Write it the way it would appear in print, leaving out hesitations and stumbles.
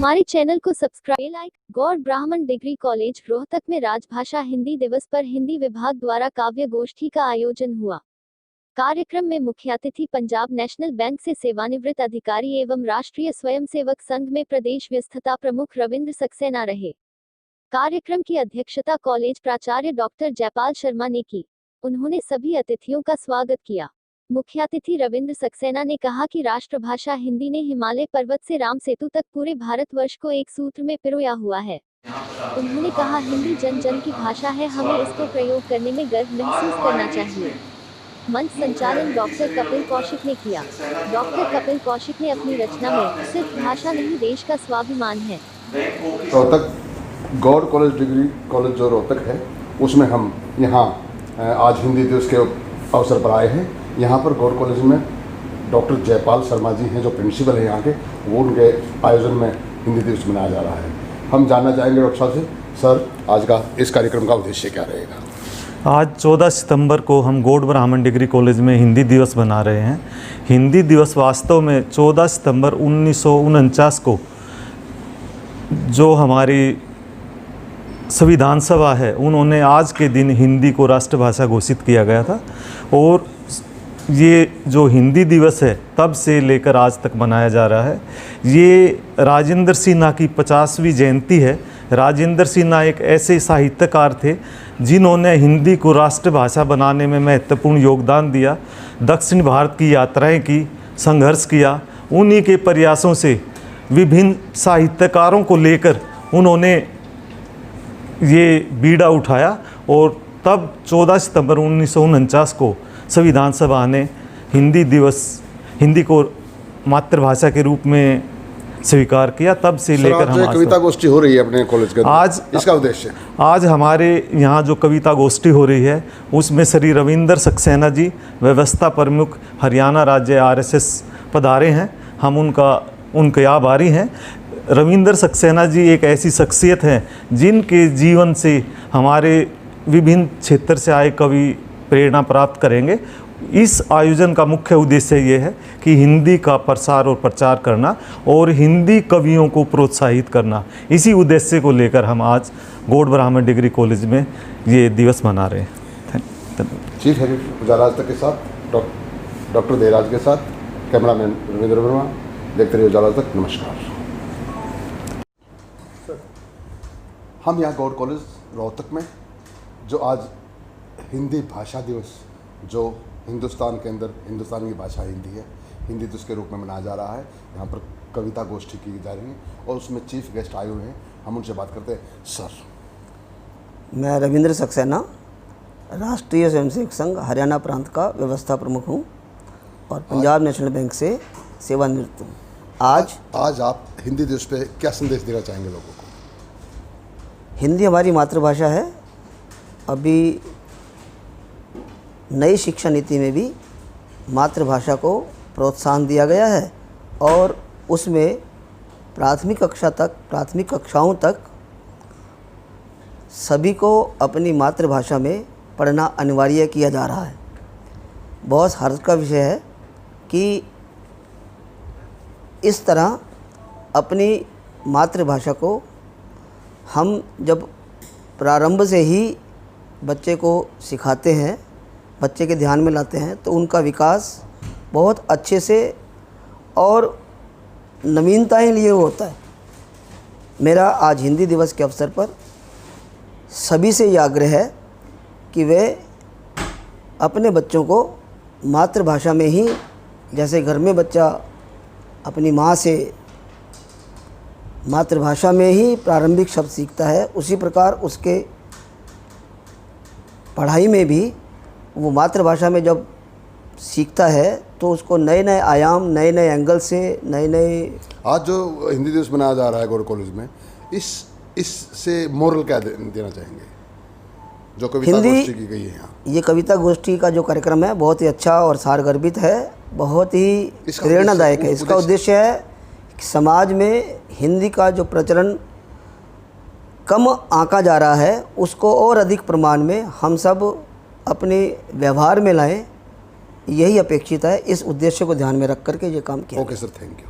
हमारे चैनल को subscribe. Like. Gaur ब्राह्मण डिग्री कॉलेज रोहतक में राजभाषा हिंदी दिवस पर हिंदी विभाग द्वारा काव्य गोष्ठी का आयोजन हुआ। कार्यक्रम में मुख्य अतिथि पंजाब नेशनल बैंक से सेवानिवृत्त अधिकारी एवं राष्ट्रीय स्वयंसेवक संघ में प्रदेश व्यस्तता प्रमुख रविंद्र सक्सेना रहे। कार्यक्रम की अध्यक्षता कॉलेज प्राचार्य डॉक्टर जयपाल शर्मा ने की। उन्होंने सभी अतिथियों का स्वागत किया। मुख्य अतिथि रविंद्र सक्सेना ने कहा कि राष्ट्रभाषा हिंदी ने हिमालय पर्वत से राम सेतु तक पूरे भारतवर्ष को एक सूत्र में पिरोया हुआ है। उन्होंने कहा, हिंदी जन जन की भाषा है, हमें इसको प्रयोग करने में गर्व महसूस करना चाहिए। मंच संचालन डॉक्टर कपिल कौशिक ने किया। डॉक्टर कपिल कौशिक ने अपनी रचना में सिर्फ भाषा नहीं, देश का स्वाभिमान है। Rohtak Gaur college degree college जो रोहतक है, उसमें हम यहाँ आज हिंदी दिवस के अवसर पर आए हैं। यहाँ पर गौड़ कॉलेज में डॉक्टर जयपाल शर्मा जी हैं जो प्रिंसिपल हैं यहाँ के, वो उनके आयोजन में हिंदी दिवस मनाया जा रहा है। हम जानना चाहेंगे डॉक्टर साहब से, सर आज का इस कार्यक्रम का उद्देश्य क्या रहेगा? आज 14 सितंबर को हम गौड़ ब्राह्मण डिग्री कॉलेज में हिंदी दिवस मना रहे हैं। हिंदी दिवस वास्तव में 14 सितंबर 1949 को जो हमारी संविधान सभा है, उन्होंने आज के दिन हिंदी को राष्ट्रभाषा घोषित किया गया था और ये जो हिंदी दिवस है तब से लेकर आज तक मनाया जा रहा है। ये राजेंद्र सिन्हा की 50वीं जयंती है। राजेंद्र सिन्हा एक ऐसे साहित्यकार थे जिन्होंने हिंदी को राष्ट्रभाषा बनाने में महत्वपूर्ण योगदान दिया। दक्षिण भारत की यात्राएं की, संघर्ष किया। उन्हीं के प्रयासों से विभिन्न साहित्यकारों को लेकर उन्होंने ये बीड़ा उठाया और तब 14 सितंबर 1949 को संविधान सभा ने हिंदी को मातृभाषा के रूप में स्वीकार किया। तब से लेकर हम कविता गोष्ठी हो रही है अपने कॉलेज के आज, इसका उद्देश्य आज हमारे यहाँ जो कविता गोष्ठी हो रही है उसमें श्री रविंद्र सक्सेना जी व्यवस्था प्रमुख हरियाणा राज्य RSS पधारे हैं। हम उनके आभारी हैं। रविंद्र सक्सेना जी एक ऐसी शख्सियत हैं जिनके जीवन से हमारे विभिन्न क्षेत्र से आए कवि प्रेरणा प्राप्त करेंगे। इस आयोजन का मुख्य उद्देश्य ये है कि हिंदी का प्रसार और प्रचार करना और हिंदी कवियों को प्रोत्साहित करना। इसी उद्देश्य को लेकर हम आज गौड़ ब्राह्मण डिग्री कॉलेज में ये दिवस मना रहे हैं। चीफ एडिटर उजाला तक के साथ डॉक्टर देराज के साथ कैमरामैन रविंद्र वर्मा, देखते रहिए उजाला तक। नमस्कार। हम यहाँ गौड़ कॉलेज रोहतक में जो आज हिंदी भाषा दिवस जो हिंदुस्तान के अंदर हिंदुस्तान की भाषा हिंदी है, हिंदी दिवस के रूप में मनाया जा रहा है। यहाँ पर कविता गोष्ठी की जा रही है और उसमें चीफ गेस्ट आए हुए हैं। हम उनसे बात करते हैं। सर, मैं रविंद्र सक्सेना, राष्ट्रीय स्वयंसेवक संघ हरियाणा प्रांत का व्यवस्था प्रमुख हूँ और पंजाब नेशनल बैंक से सेवानिवृत्त हूँ। आज आप हिंदी दिवस पे क्या संदेश देना चाहेंगे लोगों को? हिंदी हमारी मातृभाषा है। अभी नई शिक्षा नीति में भी मातृभाषा को प्रोत्साहन दिया गया है और उसमें प्राथमिक कक्षाओं तक सभी को अपनी मातृभाषा में पढ़ना अनिवार्य किया जा रहा है। बहुत हर्ष का विषय है कि इस तरह अपनी मातृभाषा को हम जब प्रारंभ से ही बच्चे को सिखाते हैं, बच्चे के ध्यान में लाते हैं, तो उनका विकास बहुत अच्छे से और नवीनताएं लिए होता है। मेरा आज हिंदी दिवस के अवसर पर सभी से ये आग्रह है कि वे अपने बच्चों को मातृभाषा में ही, जैसे घर में बच्चा अपनी माँ से मातृभाषा में ही प्रारंभिक शब्द सीखता है, उसी प्रकार उसके पढ़ाई में भी वो मातृभाषा में जब सीखता है तो उसको नए नए आयाम, नए नए एंगल से, नए आज जो हिंदी दिवस मनाया जा रहा है गौड़ कॉलेज में, इससे मोरल क्या देना चाहेंगे जो कविता गोष्ठी की गई है यहाँ? ये कविता गोष्ठी का जो कार्यक्रम है बहुत ही अच्छा और सारगर्भित है, बहुत ही प्रेरणादायक है। इसका उद्देश्य है कि समाज में हिंदी का जो प्रचलन कम आंका जा रहा है उसको और अधिक प्रमाण में हम सब अपने व्यवहार में लाएं, यही अपेक्षित है। इस उद्देश्य को ध्यान में रख करके ये काम किया। Okay sir, thank you.